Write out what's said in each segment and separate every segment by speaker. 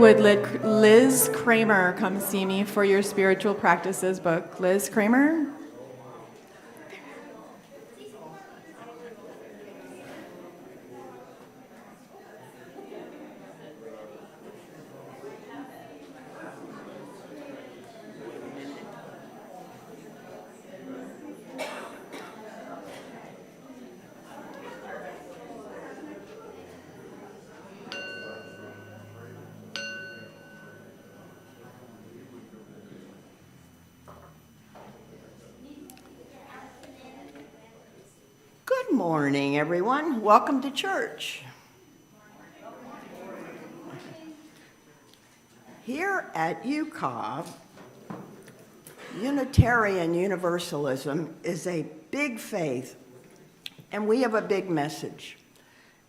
Speaker 1: would Liz Kramer come see me for your spiritual practices book? Liz Kramer?
Speaker 2: Good morning, everyone. Welcome to church. Here at UCOV, Unitarian Universalism is a big faith, and we have a big message,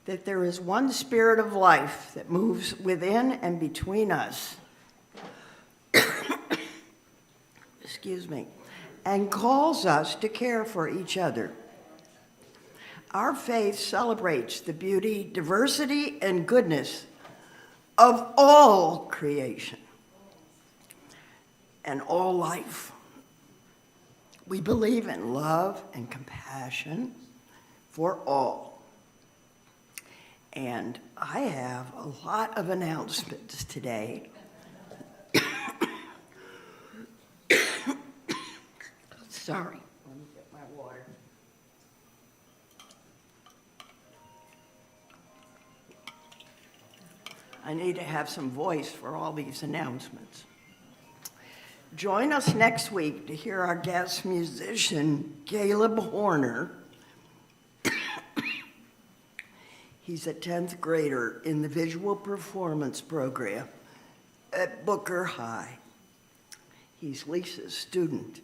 Speaker 2: that there is one spirit of life that moves within and between us, excuse me, and calls us to care for each other. Our faith celebrates the beauty, diversity, and goodness of all creation and all life. We believe in love and compassion for all. And I have a lot of announcements today. Sorry. Let me get my water. I need to have some voice for all these announcements. Join us next week to hear our guest musician, Caleb Horner. He's a 10th grader in the visual performance program at Booker High. He's Lisa's student.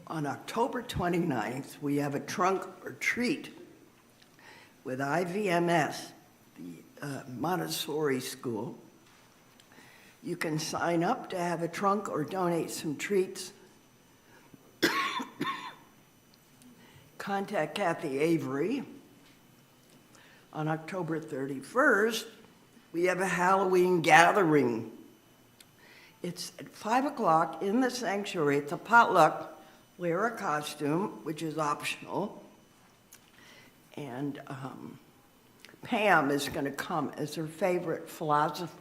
Speaker 2: On October 29th, we have a trunk or treat with IVMS, the Montessori school. You can sign up to have a trunk or donate some treats. Contact Kathy Avery. On October 31st, we have a Halloween gathering. It's at 5 o'clock in the sanctuary. It's a potluck. Wear a costume, which is optional. And Pam is going to come as her favorite philosopher,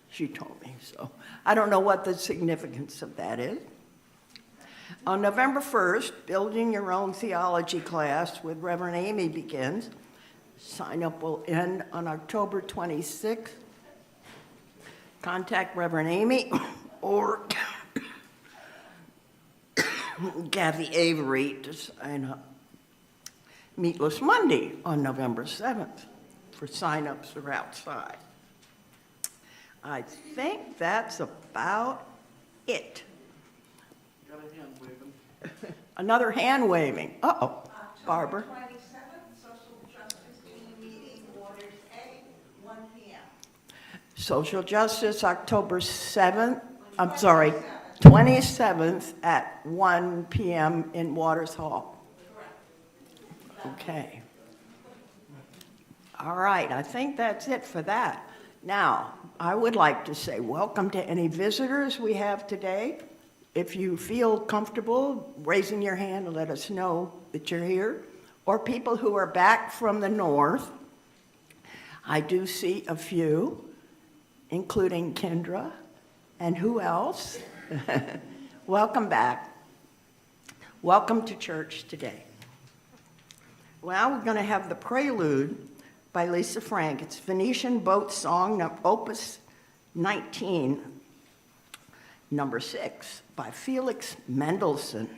Speaker 2: she told me. So I don't know what the significance of that is. On November 1st, Building Your Own Theology class with Reverend Amy begins. Sign up will end on October 26th. Contact Reverend Amy or Kathy Avery to sign up. Meatless Monday on November 7th for sign-ups are outside. I think that's about it.
Speaker 3: Got a hand waving.
Speaker 2: Another hand waving. Uh-oh, Barbara.
Speaker 4: October 27th, Social Justice Team Meeting, Waters A, 1 p.m.
Speaker 2: Social Justice, October 7th, 27th at 1 p.m. in Waters Hall. Okay. All right, I think that's it for that. Now, I would like to say welcome to any visitors we have today. If you feel comfortable raising your hand and let us know that you're here, or people who are back from the north. I do see a few, including Kendra, and who else? Welcome back. Welcome to church today. Well, we're going to have the prelude by Lisa Frank. It's Venetian Boat Song, Opus 19, number 6, by Felix Mendelssohn.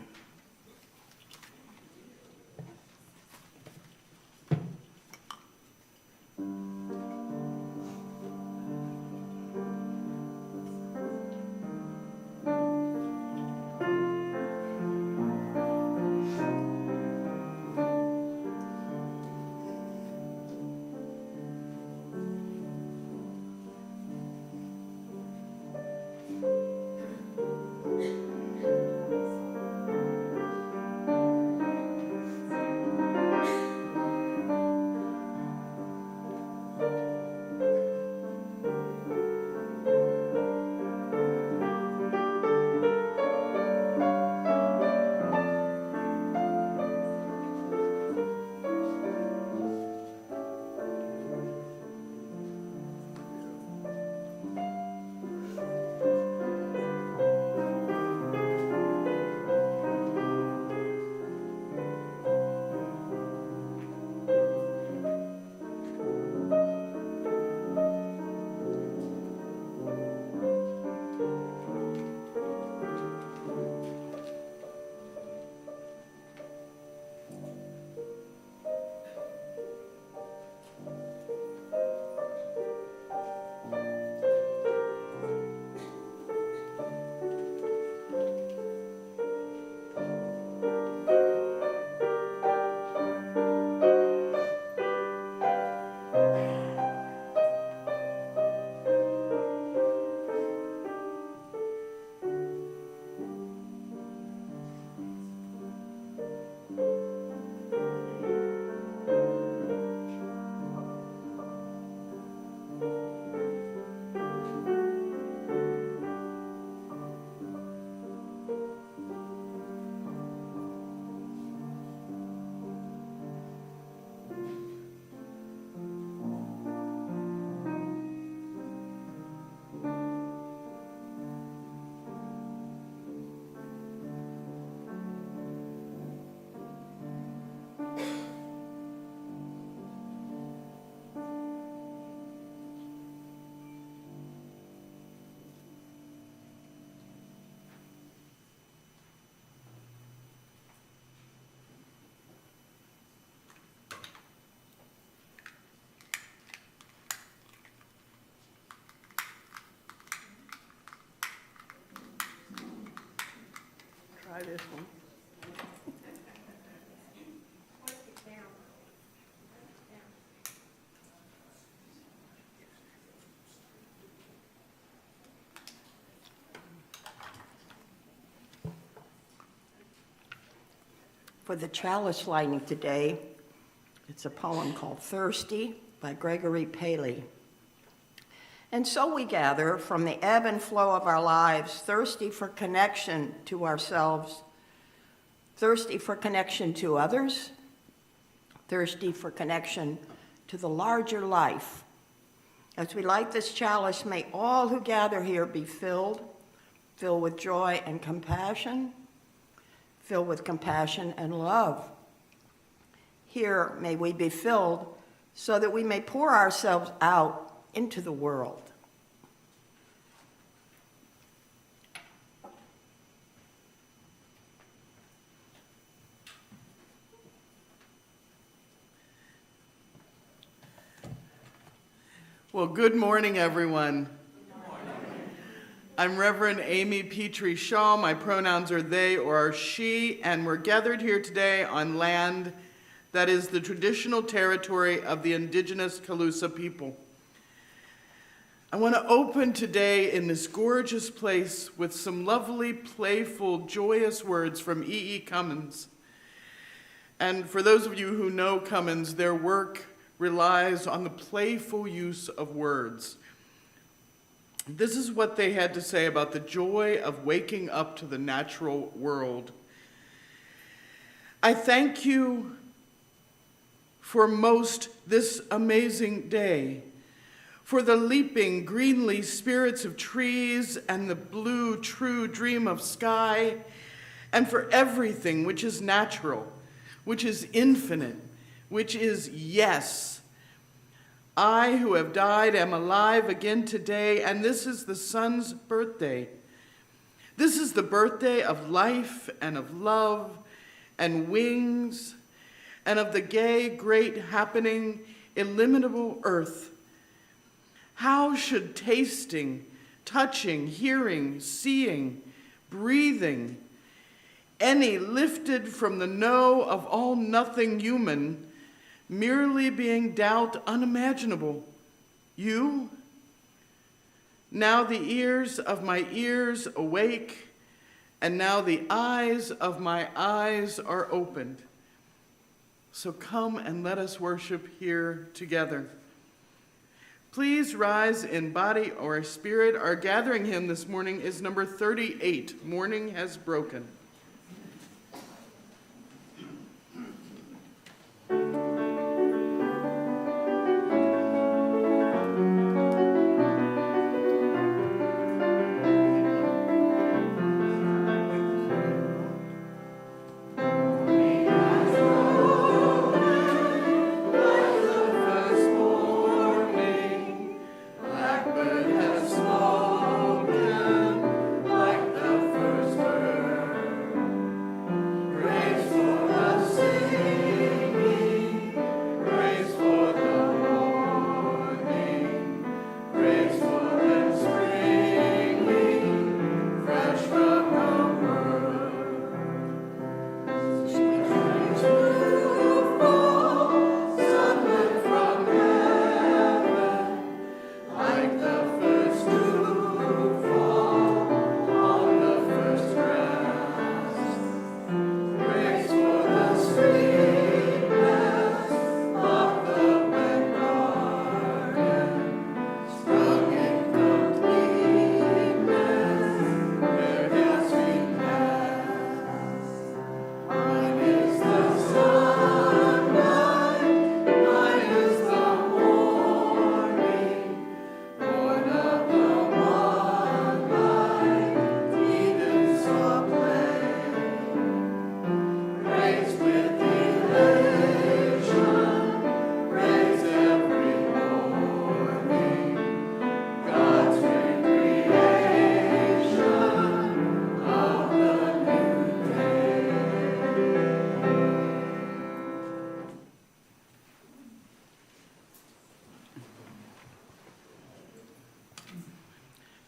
Speaker 2: Try this one. For the chalice lighting today, it's a poem called Thirsty by Gregory Paley. And so we gather from the ebb and flow of our lives, thirsty for connection to ourselves, thirsty for connection to others, thirsty for connection to the larger life. As we light this chalice, may all who gather here be filled with joy and compassion, filled with compassion and love. Here, may we be filled so that we may pour ourselves out into the world.
Speaker 3: Well, good morning, everyone. I'm Reverend Amy Petrie Shaw. My pronouns are they or she, and we're gathered here today on land that is the traditional territory of the indigenous Calusa people. I want to open today in this gorgeous place with some lovely, playful, joyous words from E.E. Cummins. And for those of you who know Cummins, their work relies on the playful use of words. This is what they had to say about the joy of waking up to the natural world. I thank you for most this amazing day, for the leaping greenly spirits of trees and the blue true dream of sky, and for everything which is natural, which is infinite, which is yes. I who have died am alive again today, and this is the sun's birthday. This is the birthday of life and of love and wings and of the gay, great, happening, illimitable earth. How should tasting, touching, hearing, seeing, breathing, any lifted from the no of all nothing human, merely being doubt unimaginable, you? Now the ears of my ears awake, and now the eyes of my eyes are opened. So come and let us worship here together. Please rise in body or spirit. Our gathering hymn this morning is number 38, Morning Has Broken.
Speaker 5: Like the first bird.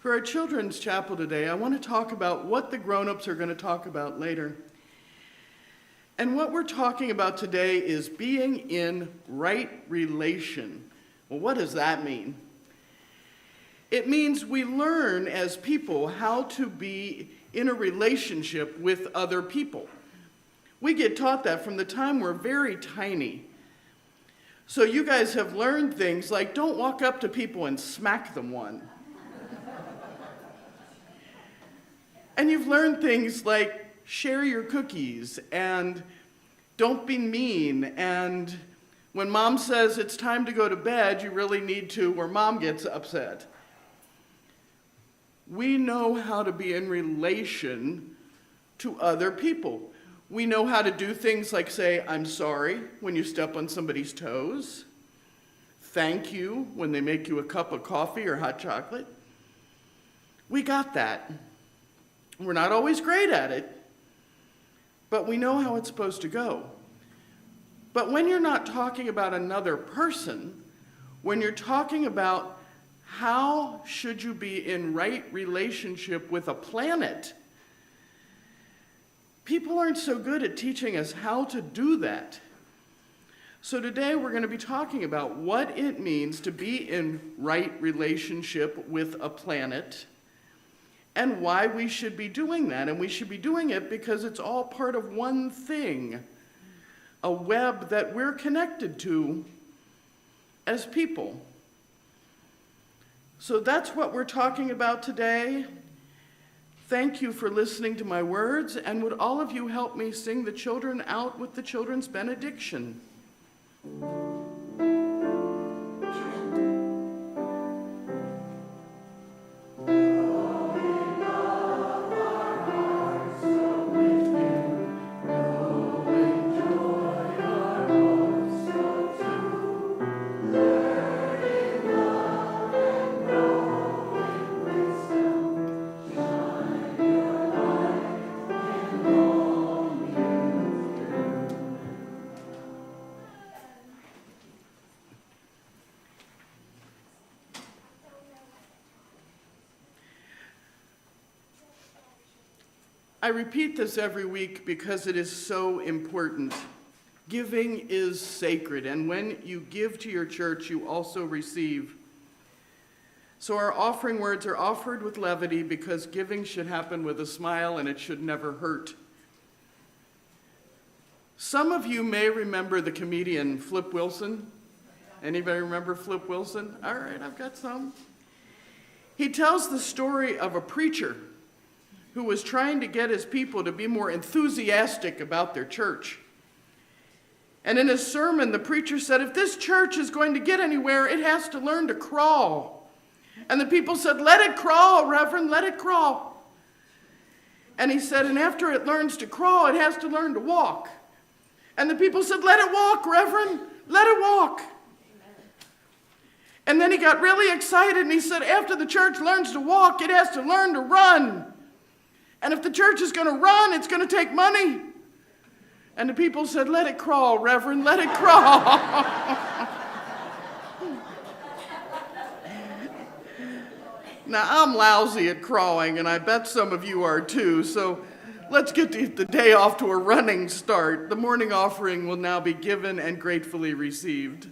Speaker 3: For our children's chapel today, I want to talk about what the grown-ups are going to talk about later. And what we're talking about today is being in right relation. Well, what does that mean? It means we learn as people how to be in a relationship with other people. We get taught that from the time we're very tiny. So you guys have learned things like don't walk up to people and smack them one. And you've learned things like share your cookies and don't be mean, and when mom says it's time to go to bed, you really need to, or mom gets upset. We know how to be in relation to other people. We know how to do things like say, I'm sorry when you step on somebody's toes. Thank you when they make you a cup of coffee or hot chocolate. We got that. We're not always great at it, but we know how it's supposed to go. But when you're not talking about another person, when you're talking about how should you be in right relationship with a planet, people aren't so good at teaching us how to do that. So today we're going to be talking about what it means to be in right relationship with a planet and why we should be doing that. And we should be doing it because it's all part of one thing, a web that we're connected to as people. So that's what we're talking about today. Thank you for listening to my words, and would all of you help me sing the children out with the children's benediction? I repeat this every week because it is so important. Giving is sacred, and when you give to your church, you also receive. So our offering words are offered with levity because giving should happen with a smile and it should never hurt. Some of you may remember the comedian Flip Wilson. Anybody remember Flip Wilson? All right, I've got some. He tells the story of a preacher who was trying to get his people to be more enthusiastic about their church. And in his sermon, the preacher said, if this church is going to get anywhere, it has to learn to crawl. And the people said, let it crawl, Reverend, let it crawl. And he said, and after it learns to crawl, it has to learn to walk. And the people said, let it walk, Reverend, let it walk. And then he got really excited and he said, after the church learns to walk, it has to learn to run. And if the church is going to run, it's going to take money. And the people said, let it crawl, Reverend, let it crawl. Now, I'm lousy at crawling, and I bet some of you are too, so let's get the day off to a running start. The morning offering will now be given and gratefully received.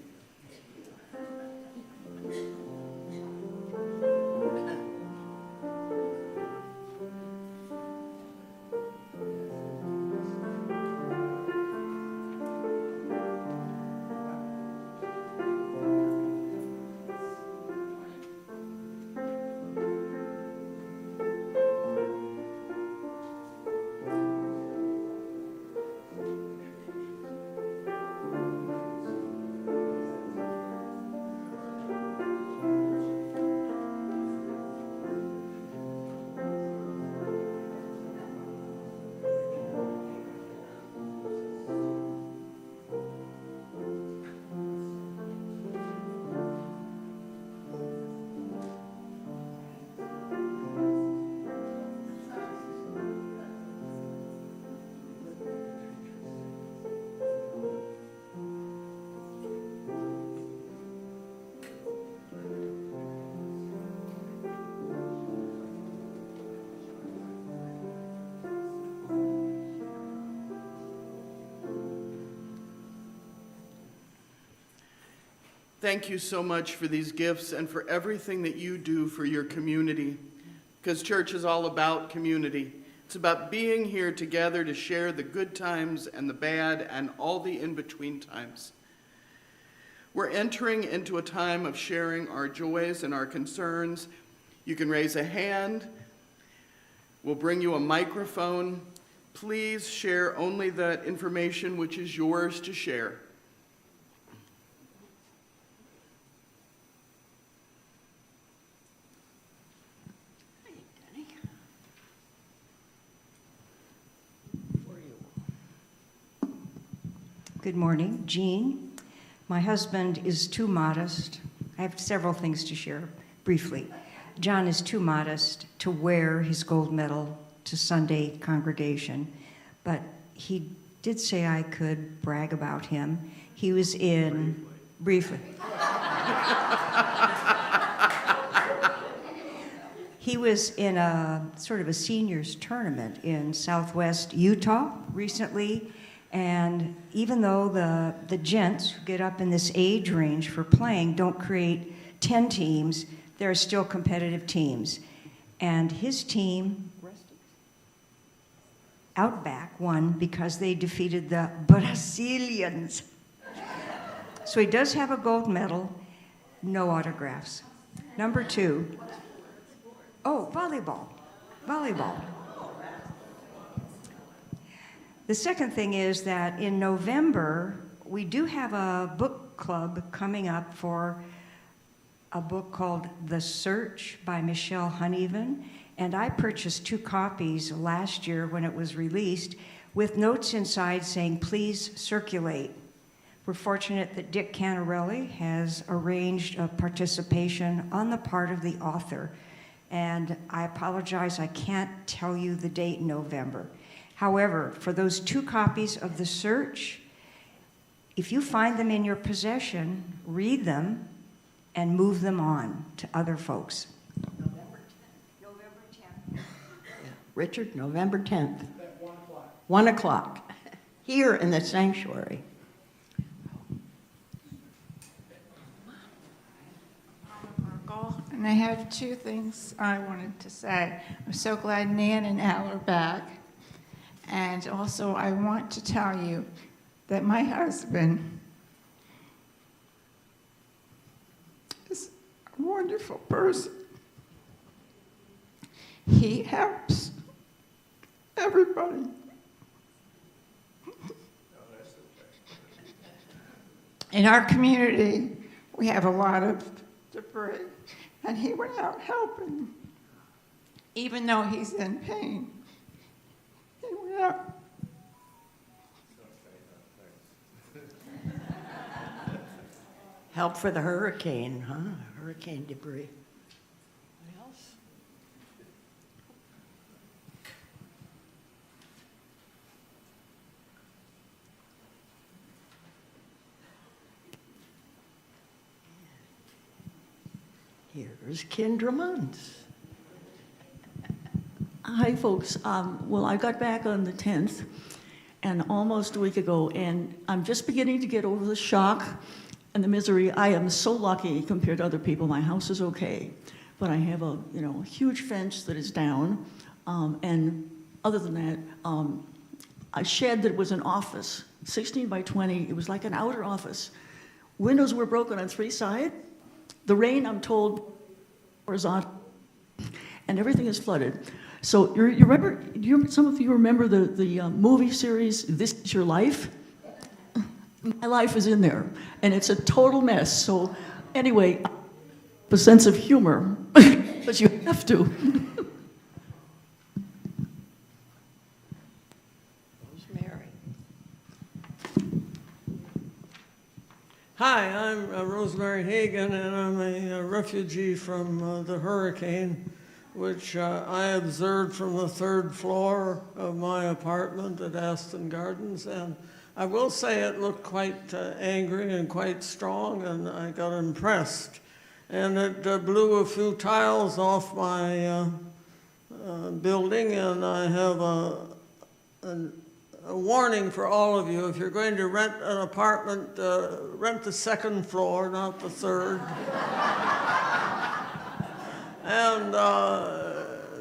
Speaker 3: Thank you so much for these gifts and for everything that you do for your community, because church is all about community. It's about being here together to share the good times and the bad and all the in-between times. We're entering into a time of sharing our joys and our concerns. You can raise a hand. We'll bring you a microphone. Please share only that information which is yours to share.
Speaker 5: Good morning, Jean. My husband is too modest. I have several things to share briefly. John is too modest to wear his gold medal to Sunday congregation, but he did say I could brag about him. He was in, briefly. He was in a sort of a seniors tournament in Southwest Utah recently, and even though the gents who get up in this age range for playing don't create 10 teams, there are still competitive teams. And his team, Outback, won because they defeated the Brazilians. So he does have a gold medal, no autographs. Number 2, oh, volleyball. The second thing is that in November, we do have a book club coming up for a book called The Search by Michelle Honeven, and I purchased 2 copies last year when it was released with notes inside saying, please circulate. We're fortunate that Dick Canarelli has arranged a participation on the part of the author, and I apologize, I can't tell you the date in November. However, for those 2 copies of The Search, if you find them in your possession, read them and move them on to other folks.
Speaker 2: November 10th. Richard, November 10th. At 1 o'clock. 1 o'clock, here in the sanctuary.
Speaker 6: And I have 2 things I wanted to say. I'm so glad Nan and Al are back. And also, I want to tell you that my husband is a wonderful person. He helps everybody. In our community, we have a lot of debris, and he went out helping, even though he's in pain. He went out.
Speaker 2: Help for the hurricane, huh? Hurricane debris. What else? Here's Kendra Munns.
Speaker 7: Hi, folks. Well, I got back on the 10th, and almost a week ago, and I'm just beginning to get over the shock and the misery. I am so lucky compared to other people. My house is okay, but I have a huge fence that is down, and other than that, a shed that was an office, 16 by 20. It was like an outer office. Windows were broken on 3 sides. The rain, I'm told, horizontal, and everything is flooded. So you remember? Some of you remember the movie series "This Is Your Life"? My life is in there, and it's a total mess. So anyway, a sense of humor, but you have to.
Speaker 2: Rosemary.
Speaker 8: Hi, I'm Rosemary Hagan, and I'm a refugee from the hurricane, which I observed from the 3rd floor of my apartment at Aston Gardens. And I will say it looked quite angry and quite strong, and I got impressed. And it blew a few tiles off my building, and I have a warning for all of you. If you're going to rent an apartment, rent the second floor, not the third. And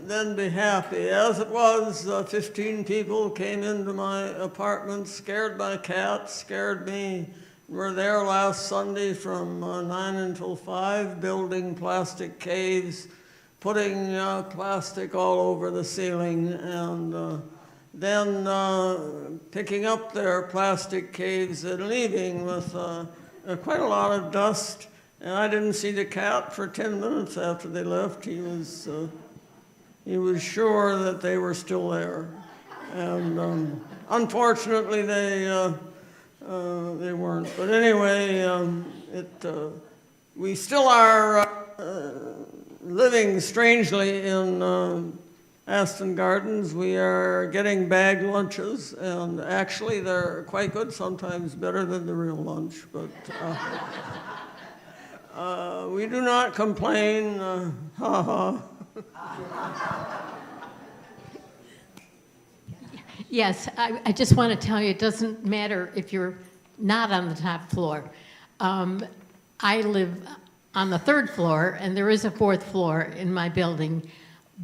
Speaker 8: then be happy. As it was, 15 people came into my apartment, scared my cat, scared me. We're there last Sunday from 9 until 5, building plastic caves, putting plastic all over the ceiling, and then picking up their plastic caves and leaving with quite a lot of dust. And I didn't see the cat for 10 minutes after they left. He was sure that they were still there. And unfortunately, they weren't. But anyway, we still are living strangely in Aston Gardens. We are getting bagged lunches, and actually they're quite good, sometimes better than the real lunch. But we do not complain. Ha ha.
Speaker 9: Yes, I just want to tell you, it doesn't matter if you're not on the top floor. I live on the 3rd floor, and there is a 4th floor in my building,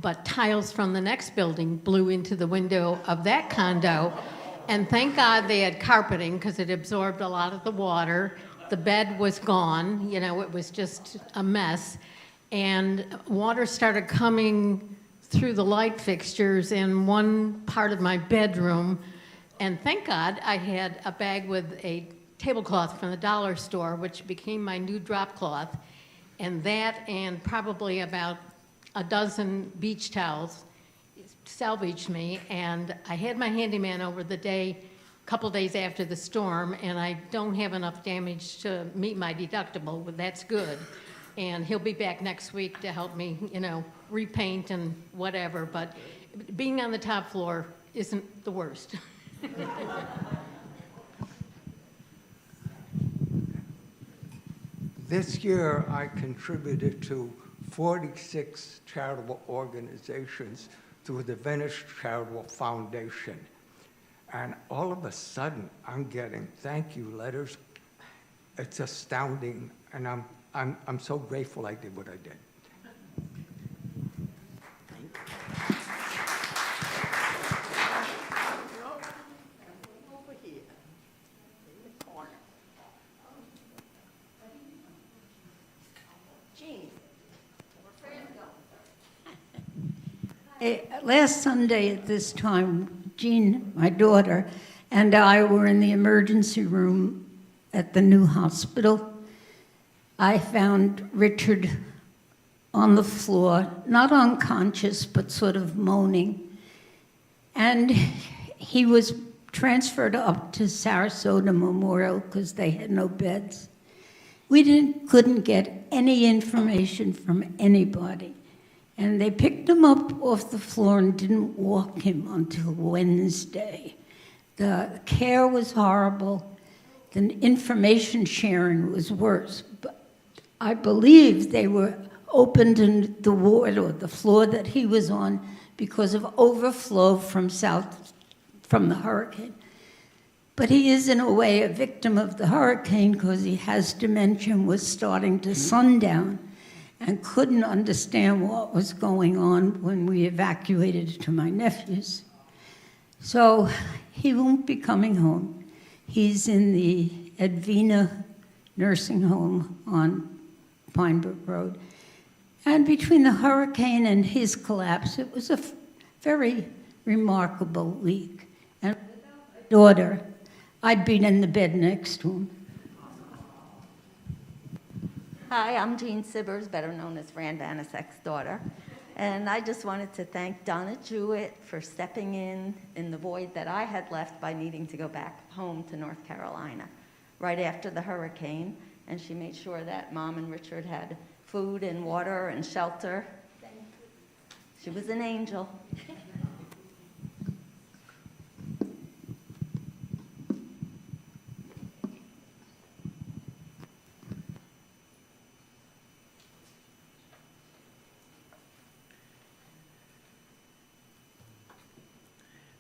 Speaker 9: but tiles from the next building blew into the window of that condo, and thank God they had carpeting because it absorbed a lot of the water. The bed was gone, you know, it was just a mess, and water started coming through the light fixtures in one part of my bedroom, and thank God I had a bag with a tablecloth from the dollar store, which became my new drop cloth, and that and probably about a dozen beach towels salvaged me, and I had my handyman over the day, a couple days after the storm, and I don't have enough damage to meet my deductible, but that's good. And he'll be back next week to help me, you know, repaint and whatever, but being on the top floor isn't the worst.
Speaker 10: This year, I contributed to 46 charitable organizations through the Venice Charitable Foundation. And all of a sudden, I'm getting thank you letters. It's astounding, and I'm so grateful I did what I did.
Speaker 2: Over here, in the corner. Jean, where's Fran going?
Speaker 11: Last Sunday at this time, Jean, my daughter, and I were in the emergency room at the new hospital. I found Richard on the floor, not unconscious, but sort of moaning. And he was transferred up to Sarasota Memorial because they had no beds. We couldn't get any information from anybody. And they picked him up off the floor and didn't walk him until Wednesday. The care was horrible. The information sharing was worse. But I believe they were opened in the ward or the floor that he was on because of overflow from the hurricane. But he is, in a way, a victim of the hurricane because he has dementia and was starting to sundown and couldn't understand what was going on when we evacuated to my nephew's. So he won't be coming home. He's in the Edvina nursing home on Pinebrook Road. And between the hurricane and his collapse, it was a very remarkable week. And without my daughter, I'd been in the bed next to him.
Speaker 12: Hi, I'm Jean Sibbers, better known as Fran Vanasek's daughter. And I just wanted to thank Donna Jewett for stepping in the void that I had left by needing to go back home to North Carolina right after the hurricane. And she made sure that Mom and Richard had food and water and shelter. She was an angel.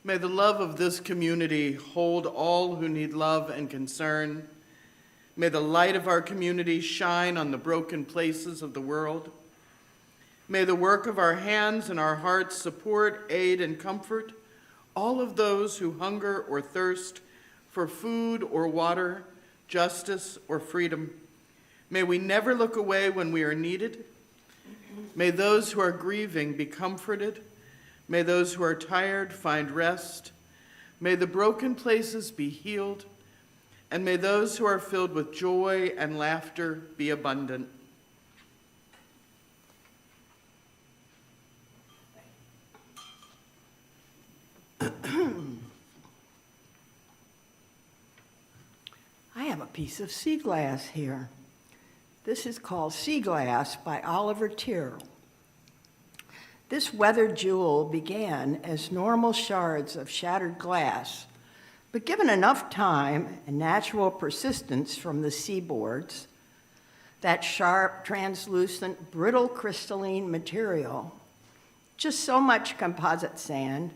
Speaker 3: May the love of this community hold all who need love and concern. May the light of our community shine on the broken places of the world. May the work of our hands and our hearts support, aid, and comfort all of those who hunger or thirst for food or water, justice or freedom. May we never look away when we are needed. May those who are grieving be comforted. May those who are tired find rest. May the broken places be healed. And may those who are filled with joy and laughter be abundant.
Speaker 2: I have a piece of sea glass here. This is called Sea Glass by Oliver Tyrrell. This weathered jewel began as normal shards of shattered glass, but given enough time and natural persistence from the seaboards, that sharp, translucent, brittle crystalline material, just so much composite sand,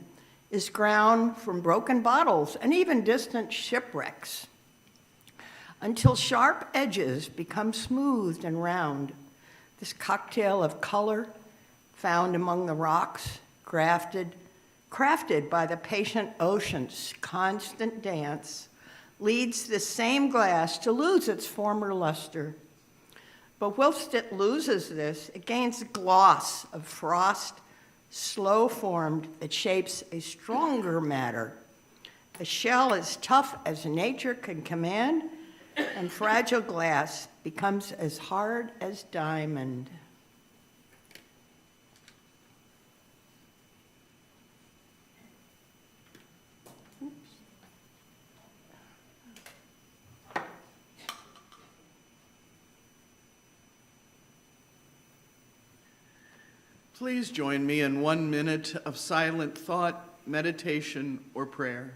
Speaker 2: is ground from broken bottles and even distant shipwrecks, until sharp edges become smoothed and round. This cocktail of color found among the rocks, crafted by the patient ocean's constant dance, leads this same glass to lose its former luster. But whilst it loses this, it gains a gloss of frost, slow formed, that shapes a stronger matter. A shell as tough as nature can command, and fragile glass becomes as hard as diamond.
Speaker 3: Please join me in 1 minute of silent thought, meditation, or prayer.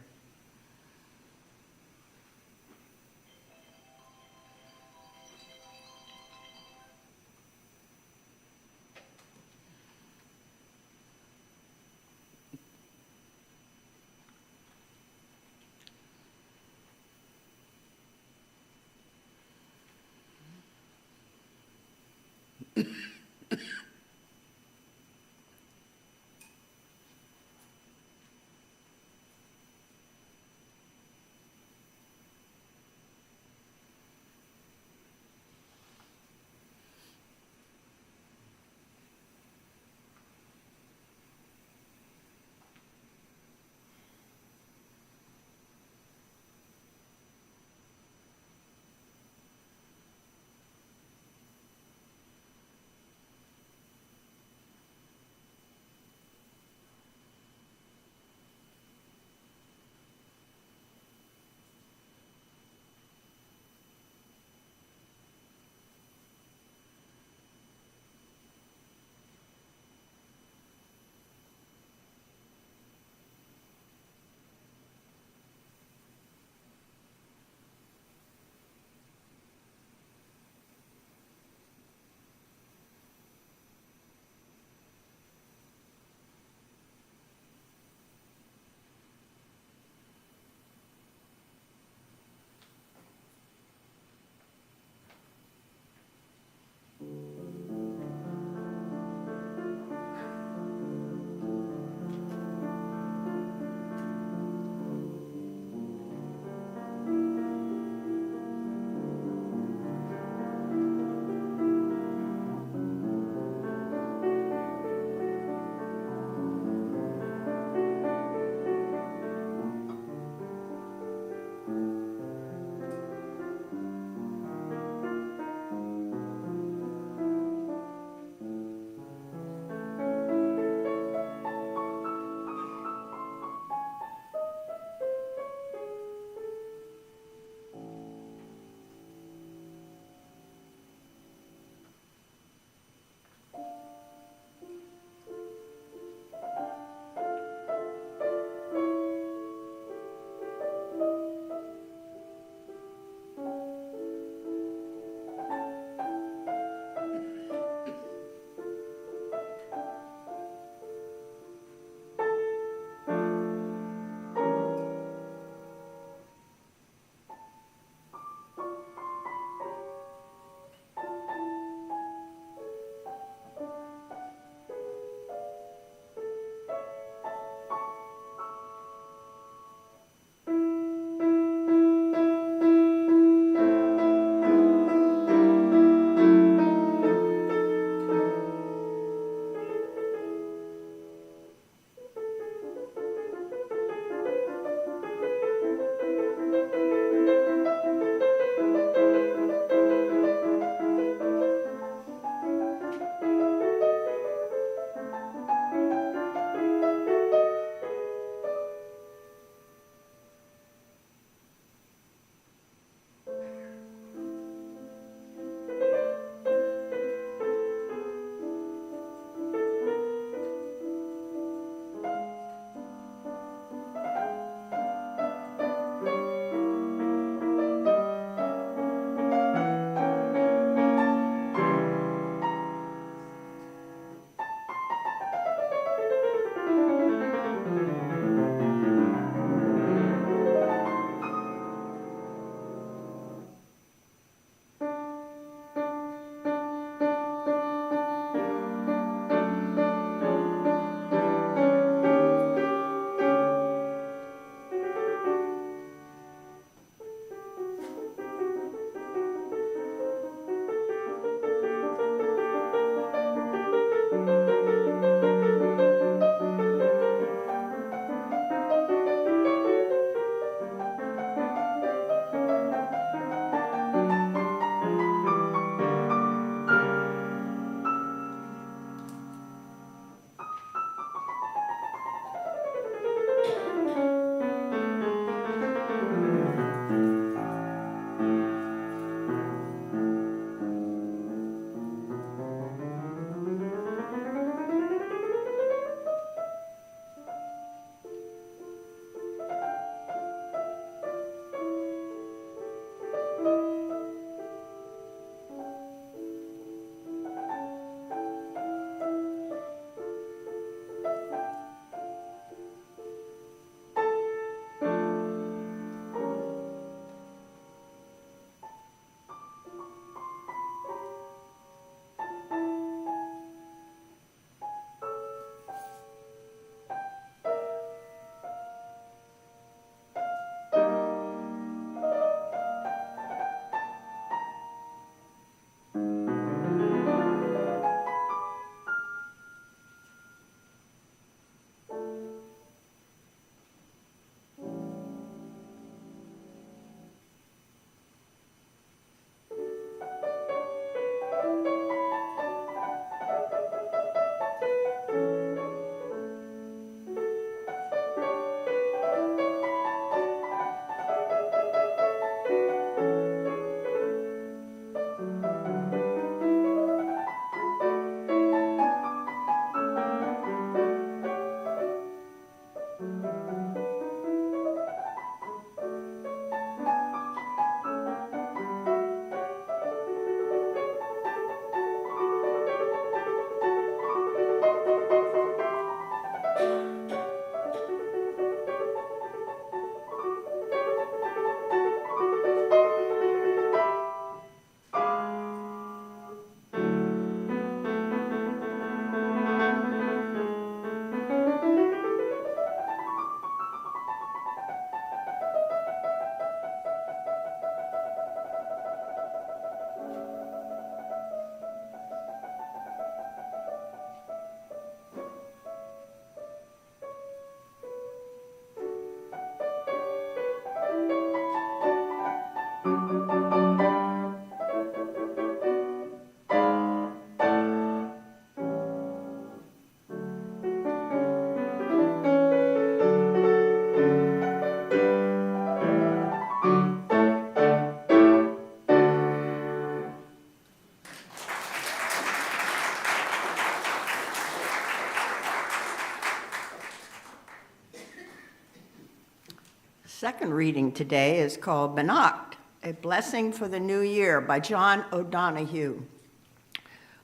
Speaker 2: Second reading today is called Benacht, A Blessing for the New Year by John O'Donohue.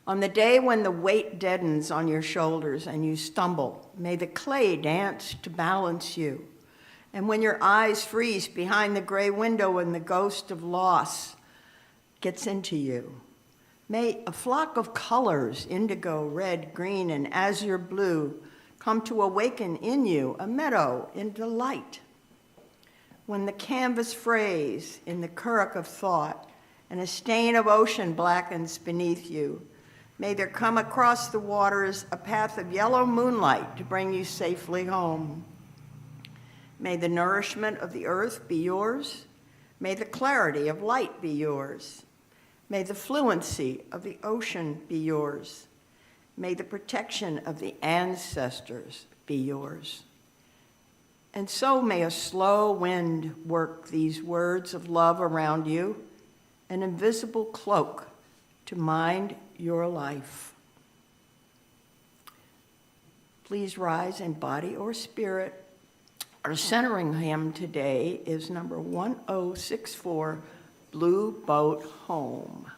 Speaker 2: On the day when the weight deadens on your shoulders and you stumble, may the clay dance to balance you. And when your eyes freeze behind the gray window and the ghost of loss gets into you, may a flock of colors, indigo, red, green, and azure blue, come to awaken in you a meadow in delight. When the canvas frays in the currach of thought and a stain of ocean blackens beneath you, may there come across the waters a path of yellow moonlight to bring you safely home. May the nourishment of the earth be yours. May the clarity of light be yours. May the fluency of the ocean be yours. May the protection of the ancestors be yours. And so may a slow wind work these words of love around you, an invisible cloak to mind your life. Please rise in body or spirit. Our centering hymn today is number 1064, Blue Boat Home.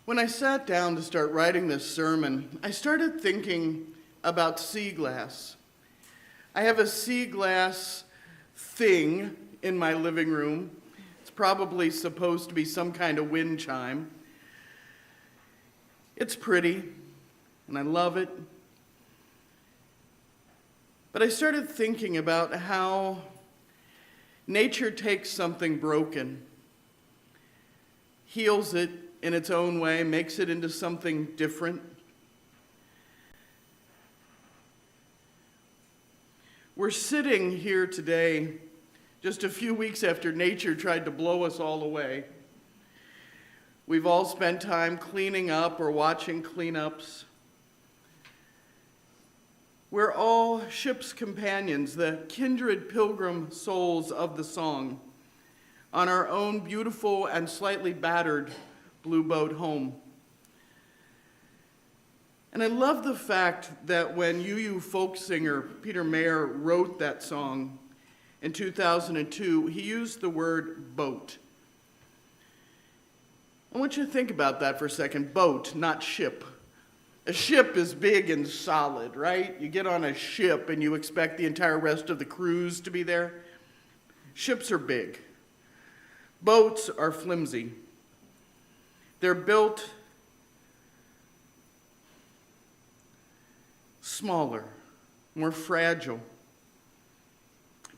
Speaker 3: When I sat down to start writing this sermon, I started thinking about sea glass. I have a sea glass thing in my living room. It's probably supposed to be some kind of wind chime. It's pretty, and I love it. But I started thinking about how Nature takes something broken, heals it in its own way, makes it into something different. We're sitting here today just a few weeks after nature tried to blow us all away. We've all spent time cleaning up or watching cleanups. We're all ship's companions, the kindred pilgrim souls of the song, on our own beautiful and slightly battered blue boat home. And I love the fact that when UU folk singer Peter Mayer wrote that song in 2002, he used the word boat. I want you to think about that for a second. Boat, not ship. A ship is big and solid, right? You get on a ship and you expect the entire rest of the cruise to be there. Ships are big. Boats are flimsy. They're built smaller, more fragile.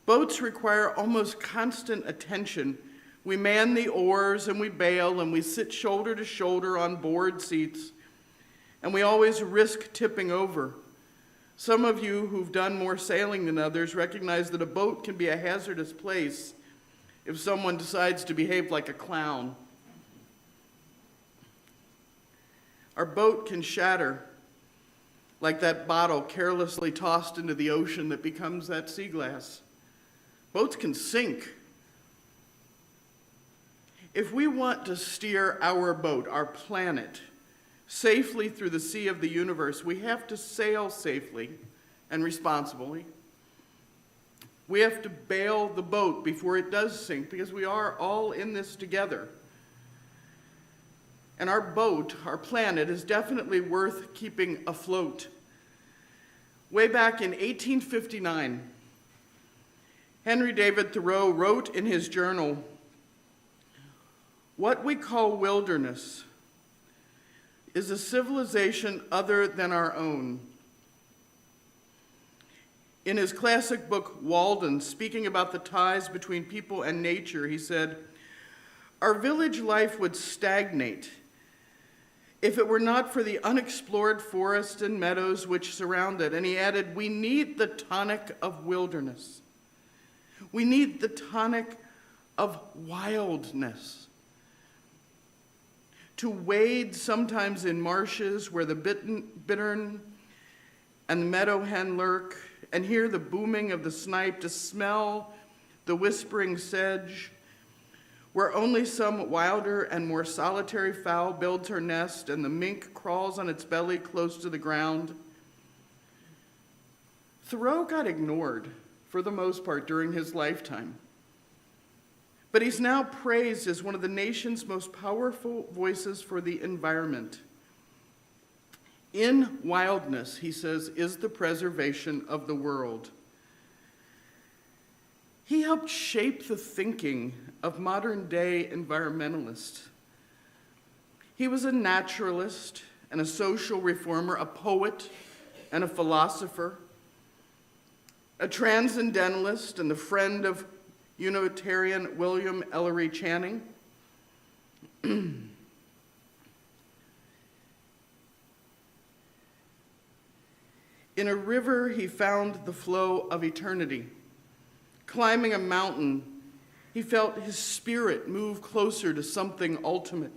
Speaker 3: Boats require almost constant attention. We man the oars and we bail and we sit shoulder to shoulder on board seats, and we always risk tipping over. Some of you who've done more sailing than others recognize that a boat can be a hazardous place if someone decides to behave like a clown. Our boat can shatter like that bottle carelessly tossed into the ocean that becomes that sea glass. Boats can sink. If we want to steer our boat, our planet, safely through the sea of the universe, we have to sail safely and responsibly. We have to bail the boat before it does sink, because we are all in this together. And our boat, our planet, is definitely worth keeping afloat. Way back in 1859, Henry David Thoreau wrote in his journal, "What we call wilderness is a civilization other than our own." In his classic book, Walden, speaking about the ties between people and nature, he said, "Our village life would stagnate if it were not for the unexplored forests and meadows which surround it." And he added, "We need the tonic of wilderness. We need the tonic of wildness. To wade sometimes in marshes where the bittern and the meadow hen lurk, and hear the booming of the snipe, to smell the whispering sedge, where only some wilder and more solitary fowl builds her nest and the mink crawls on its belly close to the ground." Thoreau got ignored for the most part during his lifetime, but he's now praised as one of the nation's most powerful voices for the environment. "In wildness," he says, "is the preservation of the world." He helped shape the thinking of modern-day environmentalists. He was a naturalist and a social reformer, a poet and a philosopher, a transcendentalist and the friend of Unitarian William Ellery Channing. In a river, he found the flow of eternity. Climbing a mountain, he felt his spirit move closer to something ultimate.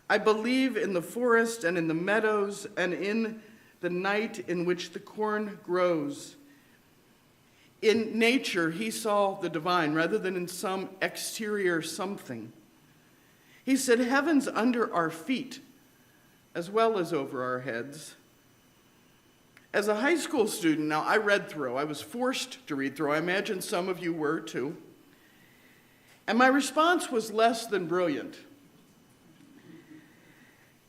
Speaker 3: "I believe in the forest and in the meadows and in the night in which the corn grows." In nature, he saw the divine rather than in some exterior something. He said, "Heaven's under our feet as well as over our heads." As a high school student, now I read Thoreau. I was forced to read Thoreau. I imagine some of you were too. And my response was less than brilliant.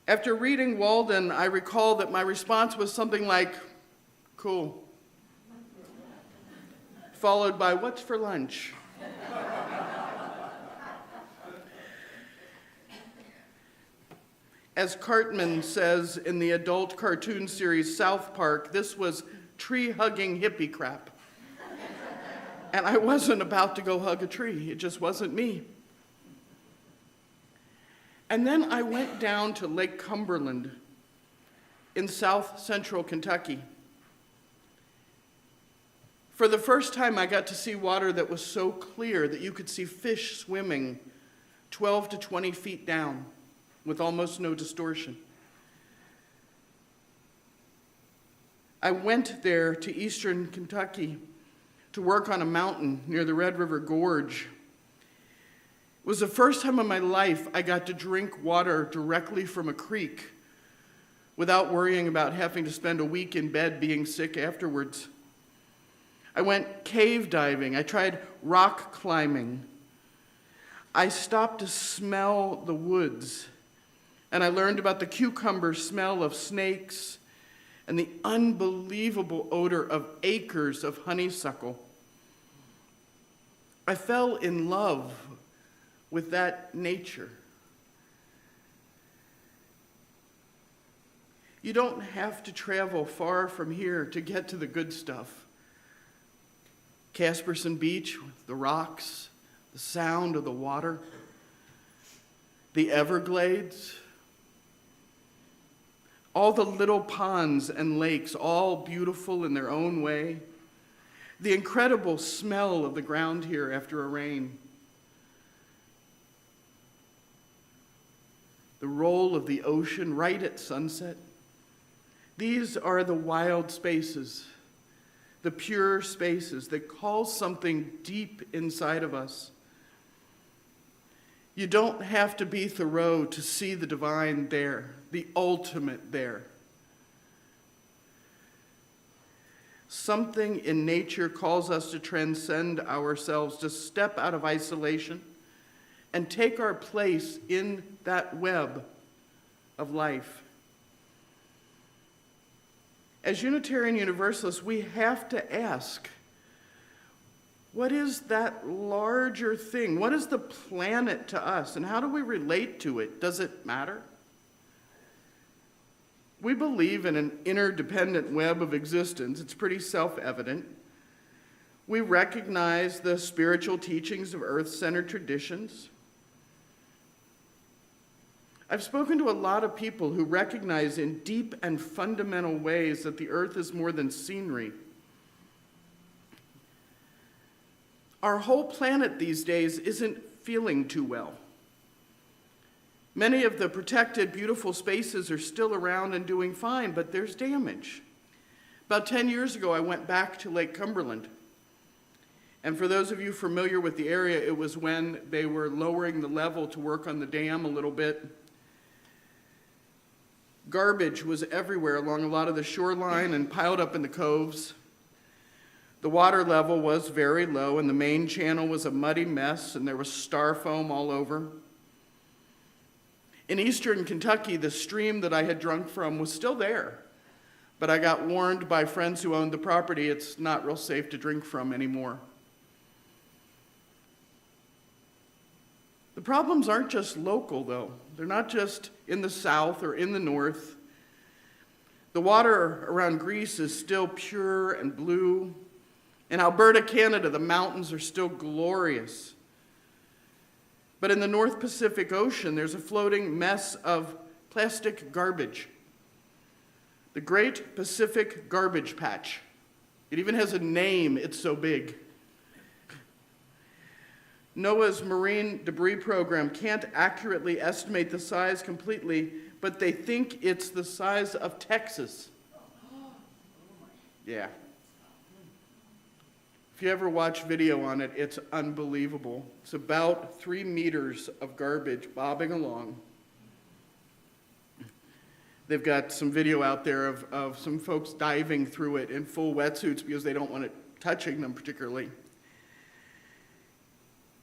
Speaker 3: After reading Walden, I recall that my response was something like, "Cool," followed by, "What's for lunch?" As Cartman says in the adult cartoon series South Park, this was tree-hugging hippie crap. And I wasn't about to go hug a tree. It just wasn't me. And then I went down to Lake Cumberland in south central Kentucky. For the first time, I got to see water that was so clear that you could see fish swimming 12 to 20 feet down with almost no distortion. I went there to eastern Kentucky to work on a mountain near the Red River Gorge. It was the first time in my life I got to drink water directly from a creek without worrying about having to spend a week in bed being sick afterwards. I went cave diving. I tried rock climbing. I stopped to smell the woods, and I learned about the cucumber smell of snakes and the unbelievable odor of acres of honeysuckle. I fell in love with that nature. You don't have to travel far from here to get to the good stuff. Casperson Beach, the rocks, the sound of the water, the Everglades, all the little ponds and lakes, all beautiful in their own way, the incredible smell of the ground here after a rain, the roll of the ocean right at sunset. These are the wild spaces, the pure spaces that call something deep inside of us. You don't have to be Thoreau to see the divine there, the ultimate there. Something in nature calls us to transcend ourselves, to step out of isolation and take our place in that web of life. As Unitarian Universalists, we have to ask, what is that larger thing? What is the planet to us, and how do we relate to it? Does it matter? We believe in an interdependent web of existence. It's pretty self-evident. We recognize the spiritual teachings of earth-centered traditions. I've spoken to a lot of people who recognize in deep and fundamental ways that the earth is more than scenery. Our whole planet these days isn't feeling too well. Many of the protected, beautiful spaces are still around and doing fine, but there's damage. About 10 years ago, I went back to Lake Cumberland. And for those of you familiar with the area, it was when they were lowering the level to work on the dam a little bit. Garbage was everywhere along a lot of the shoreline and piled up in the coves. The water level was very low, and the main channel was a muddy mess, and there was styrofoam all over. In eastern Kentucky, the stream that I had drunk from was still there, but I got warned by friends who owned the property it's not real safe to drink from anymore. The problems aren't just local, though. They're not just in the south or in the north. The water around Greece is still pure and blue. In Alberta, Canada, the mountains are still glorious. But in the North Pacific Ocean, there's a floating mess of plastic garbage. The Great Pacific Garbage Patch. It even has a name, it's so big. NOAA's marine debris program can't accurately estimate the size completely, but they think it's the size of Texas. Yeah. If you ever watch video on it, it's unbelievable. It's about 3 meters of garbage bobbing along. They've got some video out there of some folks diving through it in full wetsuits because they don't want it touching them particularly.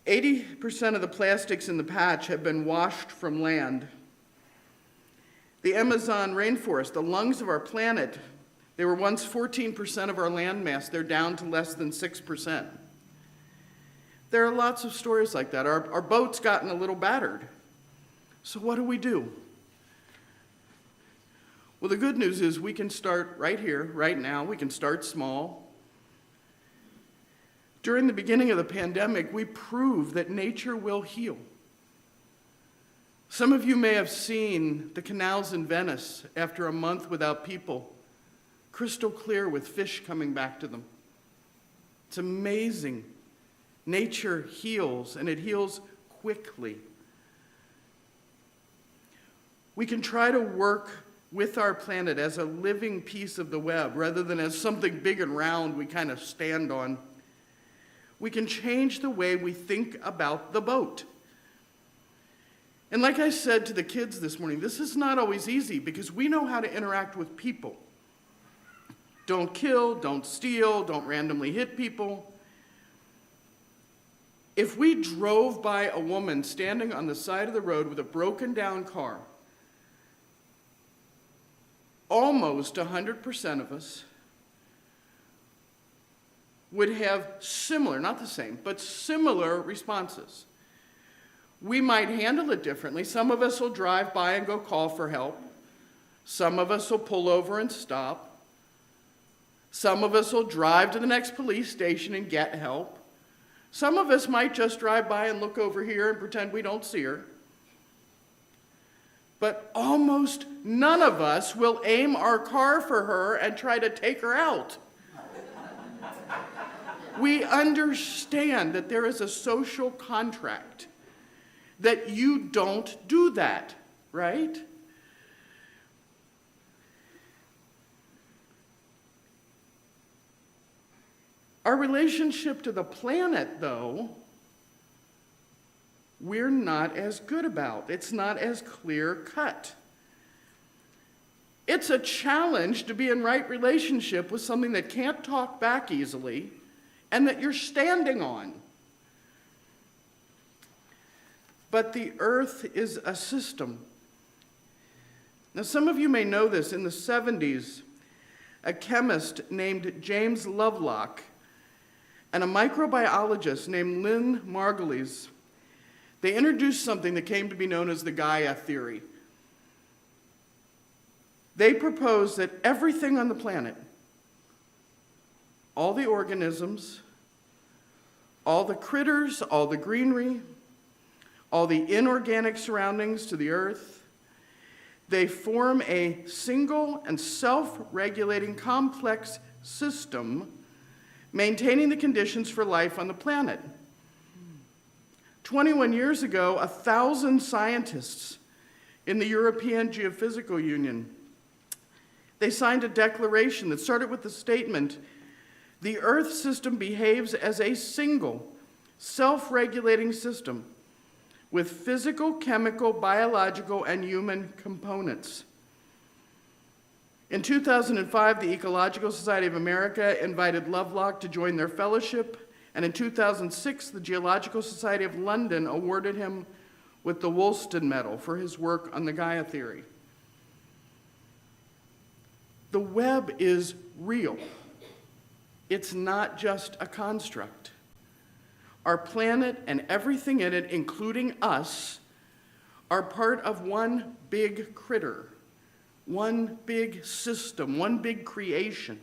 Speaker 3: 80% of the plastics in the patch have been washed from land. The Amazon rainforest, the lungs of our planet, they were once 14% of our land mass. They're down to less than 6%. There are lots of stories like that. Our boat's gotten a little battered. So what do we do? Well, the good news is we can start right here, right now. We can start small. During the beginning of the pandemic, we proved that nature will heal. Some of you may have seen the canals in Venice after a month without people, crystal clear with fish coming back to them. It's amazing. Nature heals, and it heals quickly. We can try to work with our planet as a living piece of the web rather than as something big and round we kind of stand on. We can change the way we think about the boat. And like I said to the kids this morning, this is not always easy because we know how to interact with people. Don't kill, don't steal, don't randomly hit people. If we drove by a woman standing on the side of the road with a broken down car, almost 100% of us would have similar, not the same, but similar responses. We might handle it differently. Some of us will drive by and go call for help. Some of us will pull over and stop. Some of us will drive to the next police station and get help. Some of us might just drive by and look over here and pretend we don't see her. But almost none of us will aim our car for her and try to take her out. We understand that there is a social contract, that you don't do that, right? Our relationship to the planet, though, we're not as good about. It's not as clear cut. It's a challenge to be in right relationship with something that can't talk back easily and that you're standing on. But the earth is a system. Now, some of you may know this. In the 70s, a chemist named James Lovelock and a microbiologist named Lynn Margulies, they introduced something that came to be known as the Gaia theory. They proposed that everything on the planet, all the organisms, all the critters, all the greenery, all the inorganic surroundings to the earth, they form a single and self-regulating complex system maintaining the conditions for life on the planet. 21 years ago, 1,000 scientists in the European Geophysical Union, they signed a declaration that started with the statement, the Earth system behaves as a single, self-regulating system with physical, chemical, biological, and human components. In 2005, the Ecological Society of America invited Lovelock to join their fellowship, and in 2006, the Geological Society of London awarded him with the Wollaston Medal for his work on the Gaia theory. The web is real. It's not just a construct. Our planet and everything in it, including us, are part of one big critter, one big system, one big creation.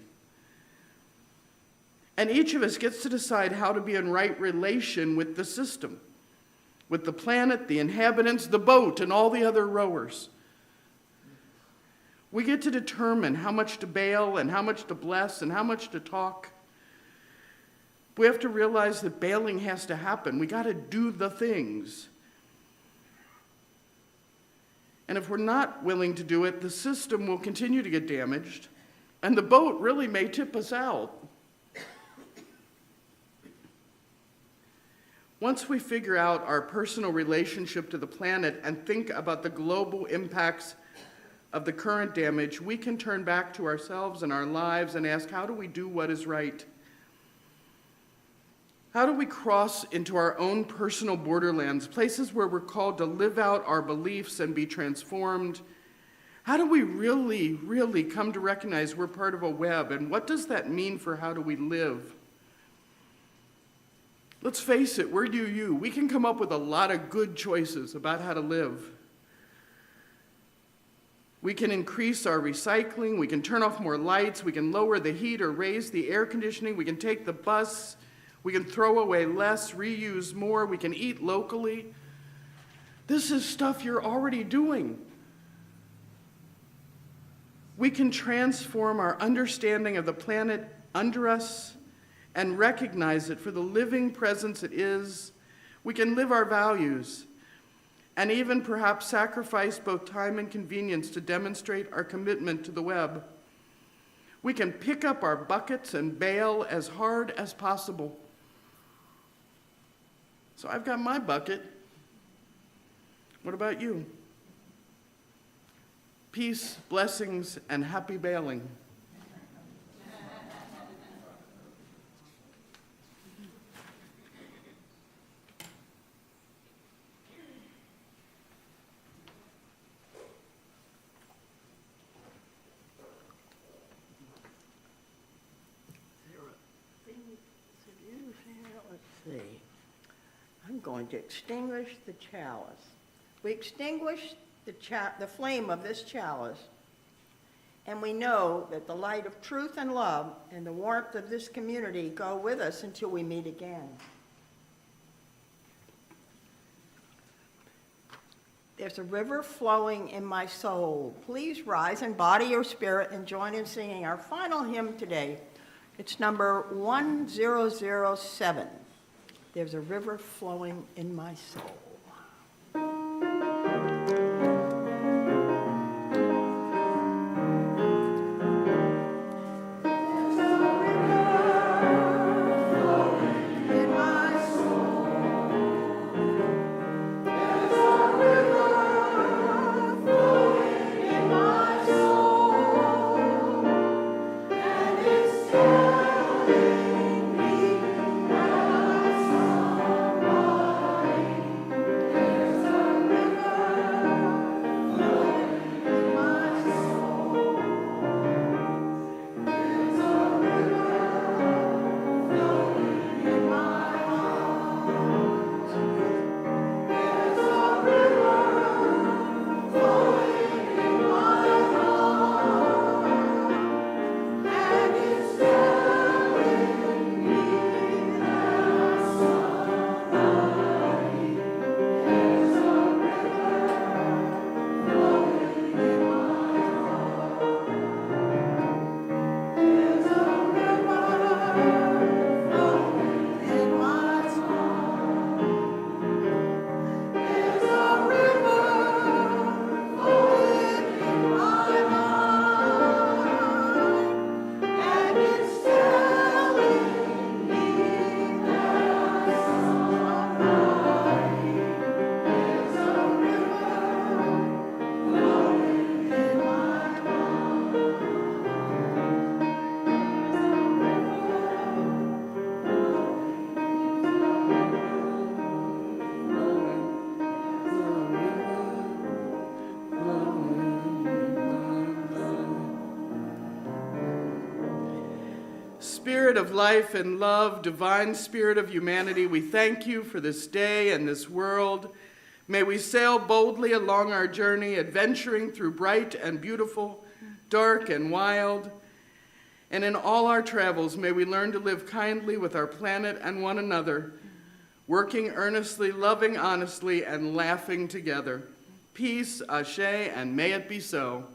Speaker 3: And each of us gets to decide how to be in right relation with the system, with the planet, the inhabitants, the boat, and all the other rowers. We get to determine how much to bail and how much to bless and how much to talk. We have to realize that bailing has to happen. We got to do the things. And if we're not willing to do it, the system will continue to get damaged, and the boat really may tip us out. Once we figure out our personal relationship to the planet and think about the global impacts of the current damage, we can turn back to ourselves and our lives and ask, how do we do what is right? How do we cross into our own personal borderlands, places where we're called to live out our beliefs and be transformed? How do we really, really come to recognize we're part of a web, and what does that mean for how do we live? Let's face it, we're you. We can come up with a lot of good choices about how to live. We can increase our recycling, we can turn off more lights, we can lower the heat or raise the air conditioning, we can take the bus, We can throw away less, reuse more. We can eat locally. This is stuff you're already doing. We can transform our understanding of the planet under us and recognize it for the living presence it is. We can live our values and even perhaps sacrifice both time and convenience to demonstrate our commitment to the web. We can pick up our buckets and bail as hard as possible. So I've got my bucket. What about you? Peace, blessings, and happy bailing.
Speaker 2: Let's see. I'm going to extinguish the chalice. We extinguish the flame of this chalice, and we know that the light of truth and love and the warmth of this community go with us until we meet again. There's a river flowing in my soul. Please rise in body or spirit and join in singing our final hymn today. It's number 1007. There's a river flowing in my soul.
Speaker 3: Spirit of life and love, divine spirit of humanity, we thank you for this day and this world. May we sail boldly along our journey, adventuring through bright and beautiful, dark and wild. And in all our travels, may we learn to live kindly with our planet and one another, working earnestly, loving honestly, and laughing together. Peace, ashe, and may it be so.